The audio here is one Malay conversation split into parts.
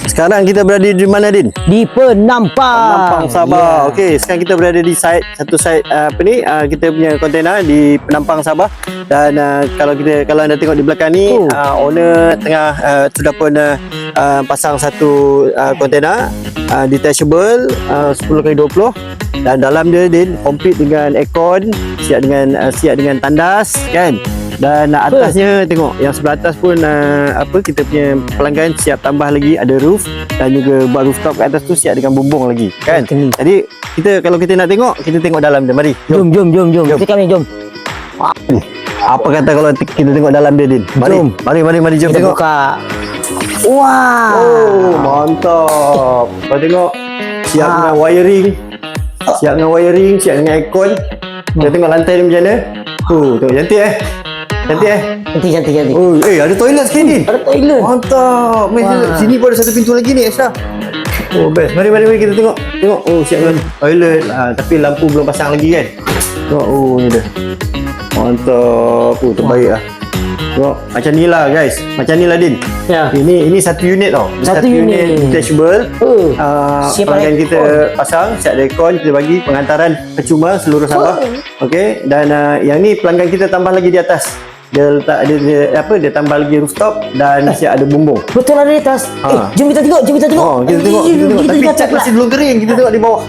Sekarang kita berada di mana, Din? Di Penampang. Sabah. Okey, sekarang kita berada di satu site kita punya kontena di Penampang Sabah. Dan kalau anda tengok di belakang ni, owner tengah sudah pun pasang satu kontena detachable 10x20. Dan dalam dia, Din, complete dengan aircon, siap dengan tandas, kan? Dan atasnya tengok yang sebelah atas pun kita punya pelanggan siap tambah lagi, ada roof dan juga buat rooftop kat atas tu siap dengan bumbung lagi, kan? Jadi kalau kita nak tengok, kita tengok dalam dia. Mari. Jom. Kita kami jom. Apa kata kalau kita tengok dalam dia, Din? Mari jom Kita tengok. buka. Wah. Oh, mantap. Kau tengok siap dengan wiring. Siap dengan aircon. Kita tengok lantai dia macam mana. Tengok cantik Cantik. Oh, ada toilet sikit ni. Ada toilet. Mantap. Sini pun ada satu pintu lagi ni extra. Oh, best. Mari kita tengok. Oh, siap dengan toilet. Tapi lampu belum pasang lagi, kan? Tengok. Oh, ni dia. Mantap. Terbaik lah. Tengok. Macam ni lah, guys. Macam ni lah, Din. Ya. Ini satu unit tau. Satu unit detachable. Pelanggan kita pasang, siap aircon, kita bagi pengantaran percuma seluruh Sabah. Okey. Dan yang ni pelanggan kita tambah lagi di atas. Dia letak dia tambah lagi rooftop dan siap ada bumbung. Betul ada di atas. Jom kita tengok. Kita tengok. Tapi cat masih belum kering. Kita tengok di bawah.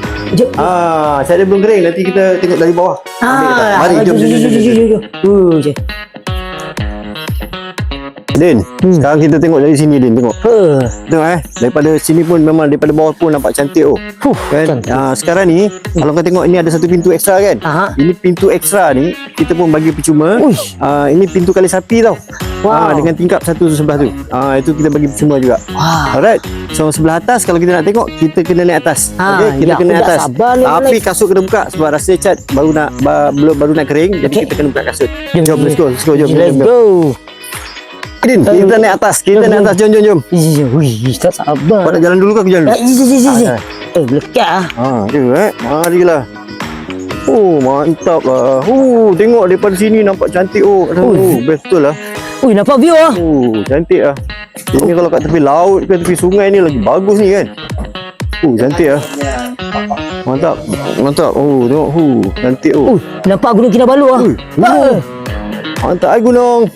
Cat dia belum kering. Nanti kita tengok dari bawah. Mari, jom. Din, sekarang kita tengok dari sini, Din. Tengok. Tengok daripada sini pun memang daripada bawah pun nampak cantik. Kan? Sekarang ni kalau kau tengok ini ada satu pintu ekstra, kan? Ini pintu ekstra ni kita pun bagi percuma. Ini pintu kali sapi tau. Dengan tingkap satu sebelah tu. Itu kita bagi percuma juga. Alright. So sebelah atas kalau kita nak tengok, kita kena naik atas. Okey, kita kena naik atas. Tapi kasut kena buka sebab rasa cat baru nak kering. Jadi kita kena buka kasut. Jom, let's go. Let's go. Din, kita naik atas. Jom. Wih, tak sabar. Kau nak jalan dulu ke aku jalan dulu? Lekat Marilah. Oh, mantap lah. Tengok daripada sini nampak cantik. Best betul lah. Nampak view lah. Cantik lah. Ini kalau kat tepi laut ke tepi sungai ni lagi bagus ni, kan? Cantik lah. Mantap. Tengok. Cantik. Nampak Gunung Kinabalu lah. Mantap gunung.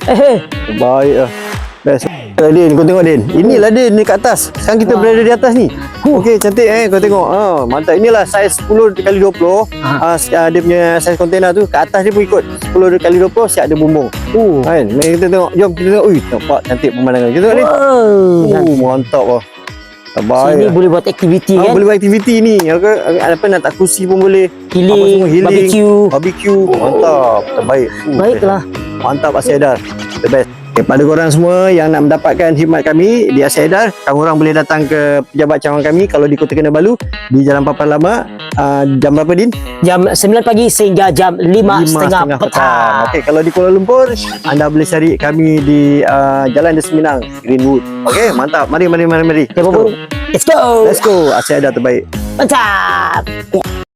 Baik lah. Best. Din, kau tengok, Din. Inilah, Din, ni kat atas. Sekarang kita berada di atas ni. Okey, cantik kau tengok. Mantap. Inilah saiz 10x20. Dia punya saiz kontena tu. Kat atas dia pun ikut 10x20 siap ada bumbung. Kan? Mari kita tengok. Jom kita tengok. Nampak cantik pemandangan. Kita tengok, Din. Mantap lah. Baik. Sini boleh buat aktiviti, kan? Boleh buat aktiviti ni. Apa nak tak kursi pun boleh. Healing, barbecue. Mantap. Terbaik. Baiklah. Mantap Asyik Haidar. The best. Kepada korang semua yang nak mendapatkan khidmat kami di Asyik Haidar, korang boleh datang ke pejabat cawangan kami kalau di Kota Kinabalu di Jalan Papan Lama. Jam berapa, Din? Jam 9 pagi sehingga jam 5.30 petang. Okey, kalau di Kuala Lumpur anda boleh cari kami di Jalan Deseminang, Greenwood. Okey, mantap. Mari. Let's go. Asyik Haidar terbaik. Mantap.